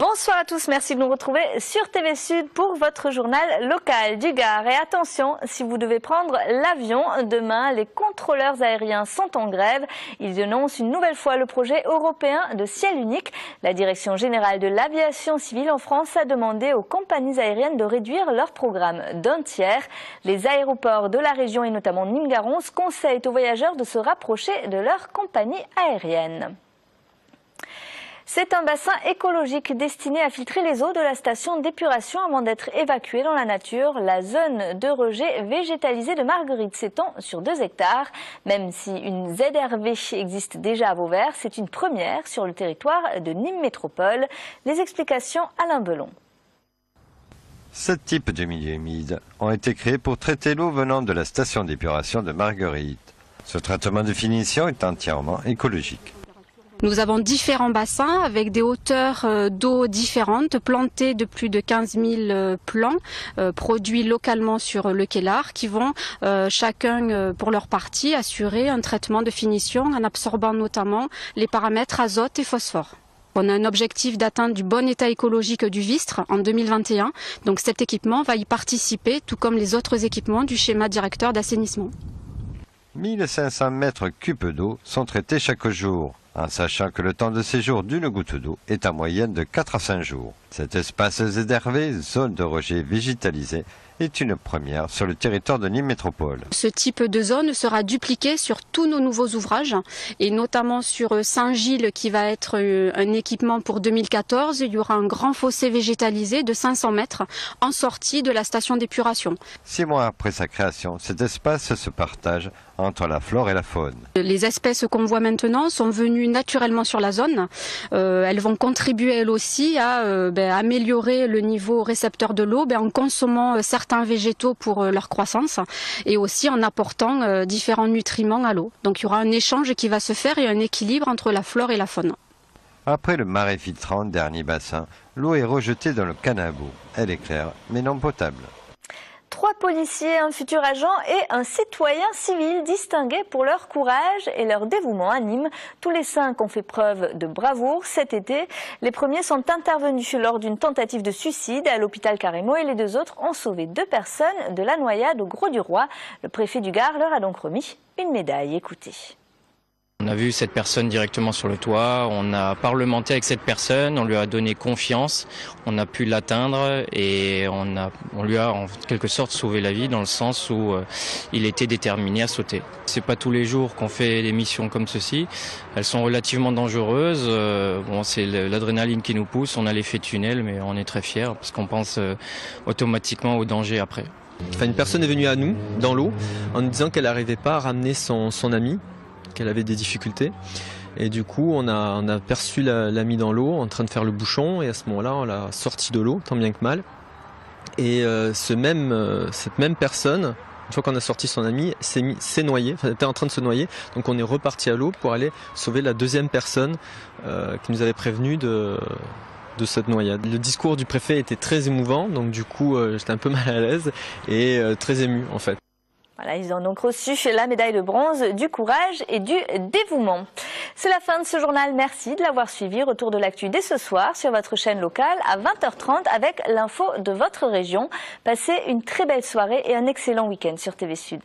Bonsoir à tous, merci de nous retrouver sur TV Sud pour votre journal local du Gard. Et attention, si vous devez prendre l'avion demain, les contrôleurs aériens sont en grève. Ils dénoncent une nouvelle fois le projet européen de ciel unique. La Direction générale de l'aviation civile en France a demandé aux compagnies aériennes de réduire leur programme d'un tiers. Les aéroports de la région et notamment Nîmes-Garons conseillent aux voyageurs de se rapprocher de leur compagnie aérienne. C'est un bassin écologique destiné à filtrer les eaux de la station d'épuration avant d'être évacuée dans la nature. La zone de rejet végétalisée de Marguerite s'étend sur 2 hectares. Même si une ZRV existe déjà à Vauvert, c'est une première sur le territoire de Nîmes Métropole. Les explications Alain Belon. 7 types de milieux humides ont été créés pour traiter l'eau venant de la station d'épuration de Marguerite. Ce traitement de finition est entièrement écologique. Nous avons différents bassins avec des hauteurs d'eau différentes, plantés de plus de 15 000 plants produits localement sur le Kellar qui vont chacun pour leur partie assurer un traitement de finition en absorbant notamment les paramètres azote et phosphore. On a un objectif d'atteindre du bon état écologique du Vistre en 2021, donc cet équipement va y participer tout comme les autres équipements du schéma directeur d'assainissement. 1500 mètres cubes d'eau sont traités chaque jour, en sachant que le temps de séjour d'une goutte d'eau est en moyenne de 4 à 5 jours. Cet espace ZRV, zone de rejet végétalisée, est une première sur le territoire de Nîmes Métropole. Ce type de zone sera dupliqué sur tous nos nouveaux ouvrages et notamment sur Saint-Gilles qui va être un équipement pour 2014. Il y aura un grand fossé végétalisé de 500 mètres en sortie de la station d'épuration. 6 mois après sa création, cet espace se partage entre la flore et la faune. Les espèces qu'on voit maintenant sont venues naturellement sur la zone. Elles vont contribuer elles aussi à améliorer le niveau récepteur de l'eau en consommant certains végétaux pour leur croissance et aussi en apportant différents nutriments à l'eau. Donc il y aura un échange qui va se faire et un équilibre entre la flore et la faune. Après le marais filtrant, dernier bassin, l'eau est rejetée dans le canabo. Elle est claire mais non potable. 3 policiers, un futur agent et un citoyen civil distingués pour leur courage et leur dévouement à Nîmes. Tous les 5 ont fait preuve de bravoure cet été. Les premiers sont intervenus lors d'une tentative de suicide à l'hôpital Carrémo et les 2 autres ont sauvé 2 personnes de la noyade au Grau-du-Roi. Le préfet du Gard leur a donc remis une médaille. Écoutez. On a vu cette personne directement sur le toit, on a parlementé avec cette personne, on lui a donné confiance, on a pu l'atteindre et on lui a en quelque sorte sauvé la vie dans le sens où il était déterminé à sauter. C'est pas tous les jours qu'on fait des missions comme ceci, elles sont relativement dangereuses, c'est l'adrénaline qui nous pousse, on a l'effet tunnel mais on est très fiers parce qu'on pense automatiquement au danger après. Une personne est venue à nous dans l'eau en nous disant qu'elle n'arrivait pas à ramener son ami, qu'elle avait des difficultés et du coup on a perçu l'ami dans l'eau en train de faire le bouchon et à ce moment-là on l'a sorti de l'eau tant bien que mal et cette même personne, une fois qu'on a sorti son ami, s'est noyée, était en train de se noyer, donc on est reparti à l'eau pour aller sauver la 2e personne qui nous avait prévenu de cette noyade. Le discours du préfet était très émouvant, donc du coup j'étais un peu mal à l'aise et très ému en fait. Voilà, ils ont donc reçu la médaille de bronze du courage et du dévouement. C'est la fin de ce journal. Merci de l'avoir suivi. Retour de l'actu dès ce soir sur votre chaîne locale à 20h30 avec l'info de votre région. Passez une très belle soirée et un excellent week-end sur TV Sud.